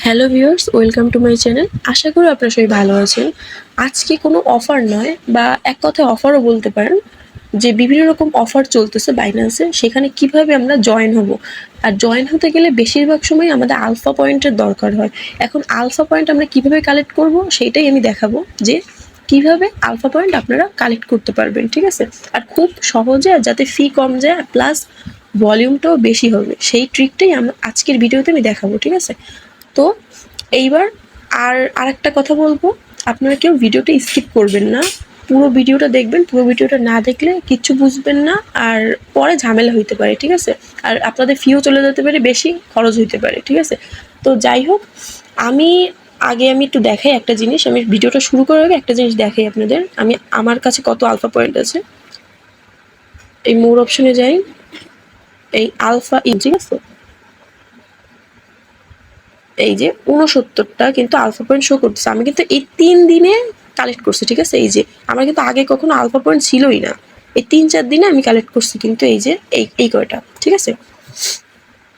Hello viewers, welcome to my channel. আশা করি আপনারা সবাই ভালো আছেন। আজকে কোনো অফার নয়, বা এক কথায় অফারও বলতে পারেন, যে বিভিন্ন রকম অফার চলতেছে বাইন্যান্সে, সেখানে কিভাবে আমরা জয়েন হব। আর জয়েন হতে গেলে বেশিরভাগ সময় আমাদের আলফা পয়েন্টের দরকার হয়। এখন আলফা পয়েন্ট আমরা কিভাবে কালেক্ট করব সেইটাই আমি দেখাবো, যে কিভাবে আলফা পয়েন্ট আপনারা কালেক্ট করতে পারবেন, ঠিক আছে। আর খুব সহজে, আর যাতে ফি কম যায়, প্লাস ভলিউমটাও বেশি হবে, সেই ট্রিকটাই আমরা আজকের ভিডিওতে আমি দেখাবো, ঠিক আছে। তো এইবার আরেকটা কথা বলবো, আপনারা কেউ ভিডিওটা স্কিপ করবেন না, পুরো ভিডিওটা দেখবেন। পুরো ভিডিওটা না দেখলে কিচ্ছু বুঝবেন না, আর পরে ঝামেলা হইতে পারে, ঠিক আছে। আর আপনাদের ফিও চলে যেতে পারে, বেশি খরচ হইতে পারে, ঠিক আছে। তো যাই হোক, আমি আমি একটু দেখাই একটা জিনিস। আমি ভিডিওটা শুরু করার আগে একটা জিনিস দেখাই আপনাদের। আমার কাছে কত আলফা পয়েন্ট আছে। এই মোর অপশনে যাই, এই আলফা ঠিক আছে, এই যে 69টা কিন্তু আলফা পয়েন্ট শো করতেছে। আমি কিন্তু এই 3 দিনে কালেক্ট করছি, ঠিক আছে। এই যে আমার কিন্তু আগে কখনো আলফা পয়েন্ট ছিলই না, এই 3-4 দিনে আমি কালেক্ট করছি কিন্তু এই যে এই কয়টা, ঠিক আছে।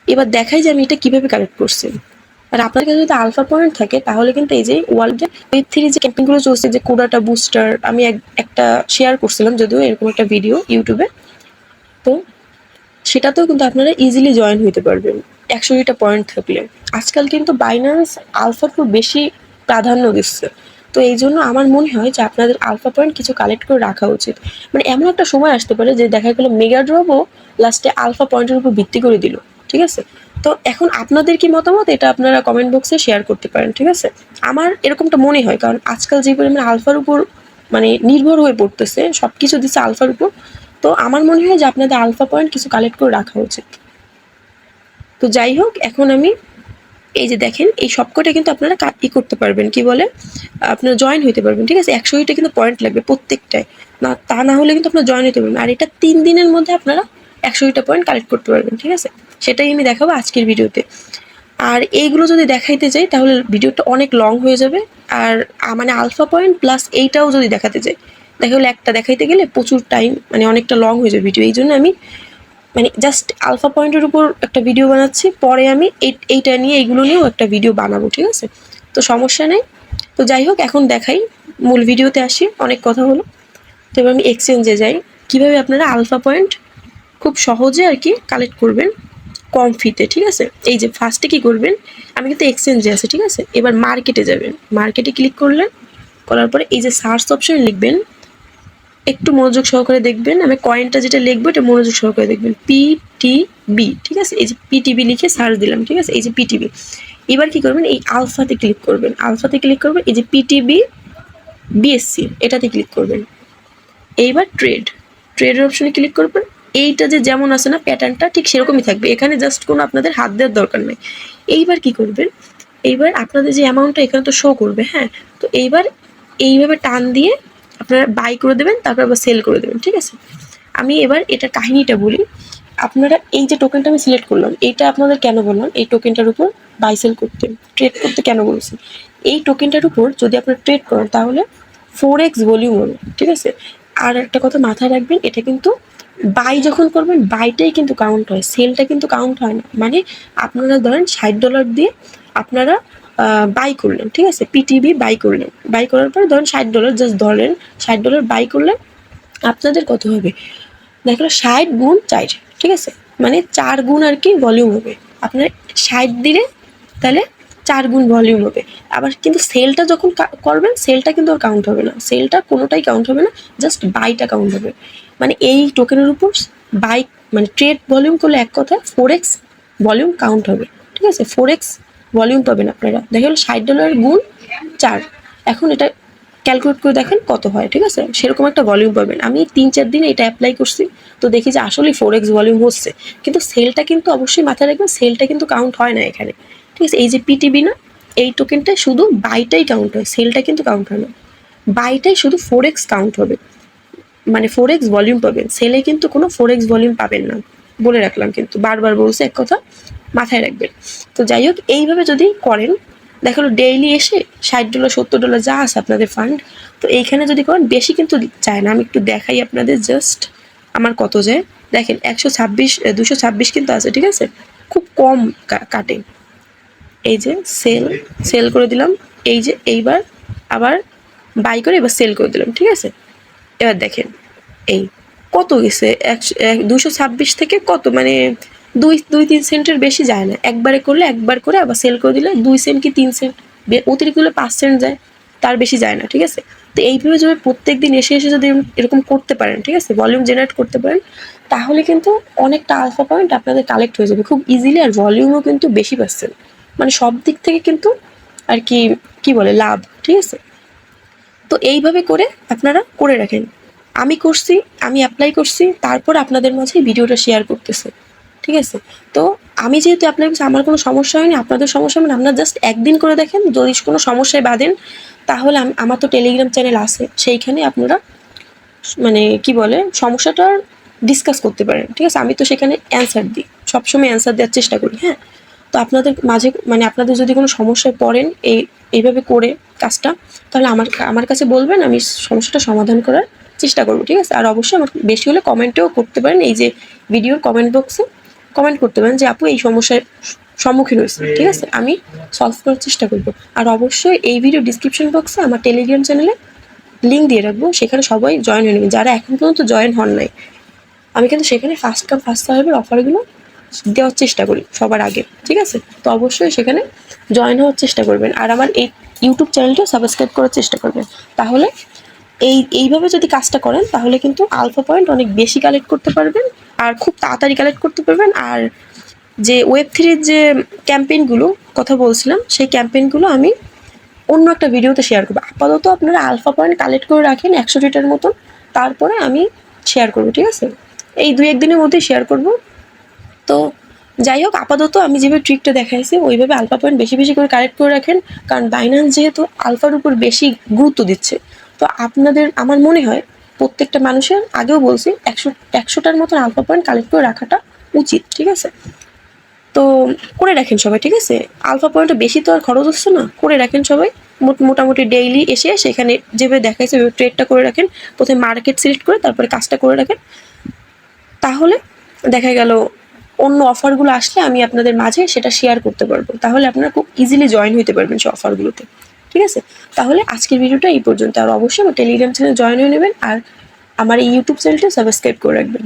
এবার দেখাই যে আমি এটা কিভাবে কালেক্ট করছি। আর আপনার কাছে যদি আলফা পয়েন্ট থাকে, তাহলে কিন্তু এই যে ওয়ার্ল্ডে Web3 যে ক্যাম্পেইনগুলো চলছে, যে কোডাটা বুস্টার, আমি একটা শেয়ার করছিলাম যদিও, এরকম একটা ভিডিও ইউটিউবে। তো সেটাতেও কিন্তু আপনারা ইজিলি জয়েন হইতে পারবেন 100টা পয়েন্ট থাকলে। আজকাল কিন্তু বাইন্যান্স আলফা খুব বেশি প্রাধান্য দিচ্ছে। তো এই জন্য আমার মনে হয় যে আপনাদের আলফা পয়েন্ট কিছু কালেক্ট করে রাখা উচিত। মানে এমন একটা সময় আসতে পারে যে দেখা গেলো মেগা ড্রপও লাস্টে আলফা পয়েন্টের উপর ভিত্তি করে দিল, ঠিক আছে। তো এখন আপনাদের কি মতামত, এটা আপনারা কমেন্ট বক্সে শেয়ার করতে পারেন, ঠিক আছে। আমার এরকমটা মনে হয়, কারণ আজকাল যে পরিমাণে আলফার উপর মানে নির্ভর হয়ে পড়তেছে, সব কিছু দিচ্ছে আলফার উপর। তো আমার মনে হয় যে আপনাদের আলফা পয়েন্ট কিছু কালেক্ট করে রাখা উচিত। তো যাই হোক, এখন আমি এই যে দেখেন, এই সবকটা কিন্তু আপনারা করতে পারবেন, কি বলে, আপনারা জয়েন হইতে পারবেন, ঠিক আছে। 100টা কিন্তু পয়েন্ট লাগবে প্রত্যেকটায়, না তা না হলে কিন্তু আপনারা জয়েন হইতে পারবেন। আর এটা 3 দিনের মধ্যে আপনারা 100টা পয়েন্ট কালেক্ট করতে পারবেন, ঠিক আছে। সেটাই আমি দেখাবো আজকের ভিডিওতে। আর এইগুলো যদি দেখাইতে যাই তাহলে ভিডিওটা অনেক লং হয়ে যাবে। আর মানে আলফা পয়েন্ট প্লাস এইটাও যদি দেখাতে যাই, দেখা হলো একটা দেখাইতে গেলে প্রচুর টাইম, মানে অনেকটা লং হয়ে যাবে ভিডিও। এই জন্য আমি মানে জাস্ট আলফা পয়েন্টের উপর একটা ভিডিও বানাচ্ছি, পরে আমি এইটা নিয়ে এইগুলো নিয়েও একটা ভিডিও বানাবো, ঠিক আছে। তো সমস্যা নেই। তো যাই হোক, এখন দেখাই, মূল ভিডিওতে আসি, অনেক কথা হলো। তো এবার আমি এক্সচেঞ্জে যাই, কিভাবে আপনারা আলফা পয়েন্ট খুব সহজে আর কি কালেক্ট করবেন কম ফিতে, ঠিক আছে। এই যে ফার্স্টে কি করবেন, আমি কিন্তু এক্সচেঞ্জে আছে, ঠিক আছে। এবার মার্কেটে যাবেন, মার্কেটে ক্লিক করলেন, করার পরে এই যে সার্চ অপশন লিখবেন, একটু মনোযোগ সহকারে দেখবেন। আমি কয়েনটা যেটা লিখবো এটা মনোযোগ সহকারে দেখবেন, পিটিবি, ঠিক আছে। এই যে পিটিবি লিখে সার্চ দিলাম, ঠিক আছে, এই যে পিটিবি। এবার কি করবেন, এই আলফাতে ক্লিক করবেন, আলফাতে ক্লিক করবেন, এই যে পিটিবি বিএসসি এটাতে ক্লিক করবেন। এইবার ট্রেডের অপশনে ক্লিক করবেন। এইটা যে যেমন আছে না প্যাটার্নটা, ঠিক সেরকমই থাকবে, এখানে জাস্ট কোনো আপনাদের হাত দেওয়ার দরকার নেই। এইবার কি করবেন, এইবার আপনাদের যে অ্যামাউন্টটা এখানে তো শো করবে, হ্যাঁ। তো এইবার এইভাবে টান দিয়ে আপনারা বাই করে দেবেন, তারপর আবার সেল করে দেবেন, ঠিক আছে। আমি এবার এটা কাহিনীটা বলি। আপনারা এই যে টোকেনটা আমি সিলেক্ট করলাম, এইটা আপনাদের কেন বললাম এই টোকেনটার উপর বাই সেল করতে, ট্রেড করতে কেন বলছি। এই টোকেনটার উপর যদি আপনারা ট্রেড করেন তাহলে 4x ভলিউম হবে, ঠিক আছে। আর একটা কথা মাথায় রাখবেন, এটা কিন্তু বাই যখন করবেন, বাইটাই কিন্তু কাউন্ট হয়, সেলটা কিন্তু কাউন্ট হয় না। মানে আপনারা ধরেন $60 দিয়ে আপনারা বাই করলেন, ঠিক আছে, পিটিবি বাই করলেন, বাই করার পরে ধরেন $60 জাস্ট ধরেন, $60 বাই করলেন, আপনাদের কত হবে, দেখলো 60 × 4, ঠিক আছে, মানে 4 গুণ আর কি ভলিউম হবে। আপনার 60 দিলে তাহলে 4 গুণ ভলিউম হবে। আবার কিন্তু সেলটা যখন করবেন, সেলটা কিন্তু আর কাউন্ট হবে না, সেলটা কোনোটাই কাউন্ট হবে না, জাস্ট বাইটা কাউন্ট হবে। মানে এই টোকেনের উপর বাই মানে ট্রেড ভলিউম করলে এক কথা 4x ভলিউম কাউন্ট হবে, ঠিক আছে। 4x ভলিউম পাবেন আপনারা, দেখা গেলো $60 গুণ 4। এখন এটা ক্যালকুলেট করে দেখেন কত হয়, ঠিক আছে, সেরকম একটা ভলিউম পাবেন। আমি 3-4 দিন এটা অ্যাপ্লাই করছি, তো দেখি যে আসলে 4x ভলিউম হচ্ছে। কিন্তু সেলটা কিন্তু অবশ্যই মাথায় রাখবেন, সেলটা কিন্তু কাউন্ট হয় না এখানে, ঠিক আছে। এই যে পিটিবি না, এই টোকেনটা শুধু বাইটাই কাউন্ট হয়, সেলটা কিন্তু কাউন্ট হয় না। বাইটাই শুধু 4x কাউন্ট হবে, মানে 4x ভলিউম পাবেন, সেলে কিন্তু কোনো 4x ভলিউম পাবেন না, বলে রাখলাম, কিন্তু বারবার বলছে, এক কথা মাথায় রাখবেন। তো যাই হোক, এইভাবে যদি করেন, দেখালো ডেইলি এসে $60 $70 যা আছে আপনাদের ফান্ড, তো এইখানে যদি করেন বেশি কিন্তু চায় না। আমি একটু দেখাই আপনাদের, জাস্ট আমার কত যায় দেখেন, 226 কিন্তু আছে, ঠিক আছে, খুব কম কাটে। এই যে সেল করে দিলাম, এই যে এইবার আবার বাই করে এবার সেল করে দিলাম, ঠিক আছে। এবার দেখেন এই কত গেছে, 226 থেকে কত, মানে 2-3 সেন্টের বেশি যায় না। একবারে করলে, একবার করে আবার সেল করে দিলে 2 সেন্ট কি 3 সেন্ট, অতিরিক্ত হলে 5 সেন্ট যায়, তার বেশি যায় না, ঠিক আছে। তো এইভাবে যদি প্রত্যেক দিন এসে এসে যদি এরকম করতে পারেন, ঠিক আছে, ভলিউম জেনারেট করতে পারেন, তাহলে কিন্তু অনেকটা আলফা পয়েন্ট আপনাদের কালেক্ট হয়ে যাবে খুব ইজিলি, আর ভলিউমও কিন্তু বেশি পাচ্ছেন, মানে সব দিক থেকে কিন্তু আর কি কি বলে লাভ, ঠিক আছে। তো এইভাবে করে আপনারা করে রাখেন। আমি করছি, আমি অ্যাপ্লাই করছি, তারপর আপনাদের মাঝে ভিডিওটা শেয়ার করতেছে, ঠিক আছে। তো আমি যেহেতু অ্যাপ্লাই করছি, আমার কোনো সমস্যা হয়নি, আপনাদের সমস্যা মানে আপনারা জাস্ট একদিন করে দেখেন, যদি কোনো সমস্যায় বাঁধেন তাহলে আমার তো টেলিগ্রাম চ্যানেল আছে, সেইখানে আপনারা মানে কি বলে সমস্যাটার ডিসকাস করতে পারেন, ঠিক আছে। আমি তো সেখানে অ্যান্সার দিই, সবসময় অ্যান্সার দেওয়ার চেষ্টা করি, হ্যাঁ। তো আপনাদের মাঝে মানে আপনাদের যদি কোনো সমস্যায় পড়েন এইভাবে করে কাজটা, তাহলে আমার কাছে বলবেন, আমি সমস্যাটা সমাধান করার চেষ্টা করবো, ঠিক আছে। আর অবশ্যই আমার বেশি হলে কমেন্টেও করতে পারেন, এই যে ভিডিওর কমেন্ট বক্সে কমেন্ট করতে পারেন যে আপু এই সমস্যার সম্মুখীন হয়েছে, ঠিক আছে, আমি সলভ করার চেষ্টা করবো। আর অবশ্যই এই ভিডিও ডিসক্রিপশন বক্সে আমার টেলিগ্রাম চ্যানেলে লিঙ্ক দিয়ে রাখবো, সেখানে সবাই জয়েন হয়ে নেবেন যারা এখন পর্যন্ত জয়েন হন নাই। আমি কিন্তু সেখানে ফার্স্ট কাম ফার্স্ট সার্ভের অফারগুলো দেওয়ার চেষ্টা করি সবার আগে, ঠিক আছে। তো অবশ্যই সেখানে জয়েন হওয়ার চেষ্টা করবেন, আর আমার এই ইউটিউব চ্যানেলটা সাবস্ক্রাইব করার চেষ্টা করবেন। তাহলে এইভাবে যদি কাজটা করেন তাহলে কিন্তু আলফা পয়েন্ট অনেক বেশি কালেক্ট করতে পারবেন, আর খুব তাড়াতাড়ি কালেক্ট করতে পারবেন। আর যে ওয়েব3 যে ক্যাম্পেইনগুলো কথা বলছিলাম, সেই ক্যাম্পেইনগুলো আমি অন্য একটা ভিডিওতে শেয়ার করবো। আপাতত আপনারা আলফা পয়েন্ট কালেক্ট করে রাখেন 100টার মতন, তারপরে আমি শেয়ার করবো, ঠিক আছে। এই 2-1 দিনের মধ্যে শেয়ার করব। তো যাই হোক, আপাতত আমি যেভাবে ট্রিকটা দেখাইছি ওইভাবে আলফা পয়েন্ট বেশি বেশি করে কালেক্ট করে রাখেন, কারণ বাইন্যান্স যেহেতু আলফার উপর বেশি গুরুত্ব দিচ্ছে, তো আপনাদের আমার মনে হয় প্রত্যেকটা মানুষের, আগেও বলছি, 100টার মতন আলফা পয়েন্ট কালেক্ট করে রাখাটা উচিত, ঠিক আছে। তো করে রাখেন সবাই, ঠিক আছে। আলফা পয়েন্টটা বেশি তো আর খরচ হচ্ছে না, করে রাখেন সবাই মোটামুটি ডেইলি এসে সেখানে যেভাবে দেখাইছে ওই ট্রেডটা করে রাখেন, প্রথমে মার্কেট সিলেক্ট করে তারপরে কাজটা করে রাখেন। তাহলে দেখা গেল অন্য অফারগুলো আসলে আমি আপনাদের মাঝে সেটা শেয়ার করতে পারবো, তাহলে আপনারা খুব ইজিলি জয়েন হতে পারবেন সেই অফারগুলোতে, ঠিক আছে। তাহলে আজকের ভিডিওটা এই পর্যন্ত, আর অবশ্যই আমার টেলিগ্রাম চ্যানেল জয়েন হয়ে নেবেন, আর আমার এই ইউটিউব চ্যানেলটা সাবস্ক্রাইব করে রাখবেন।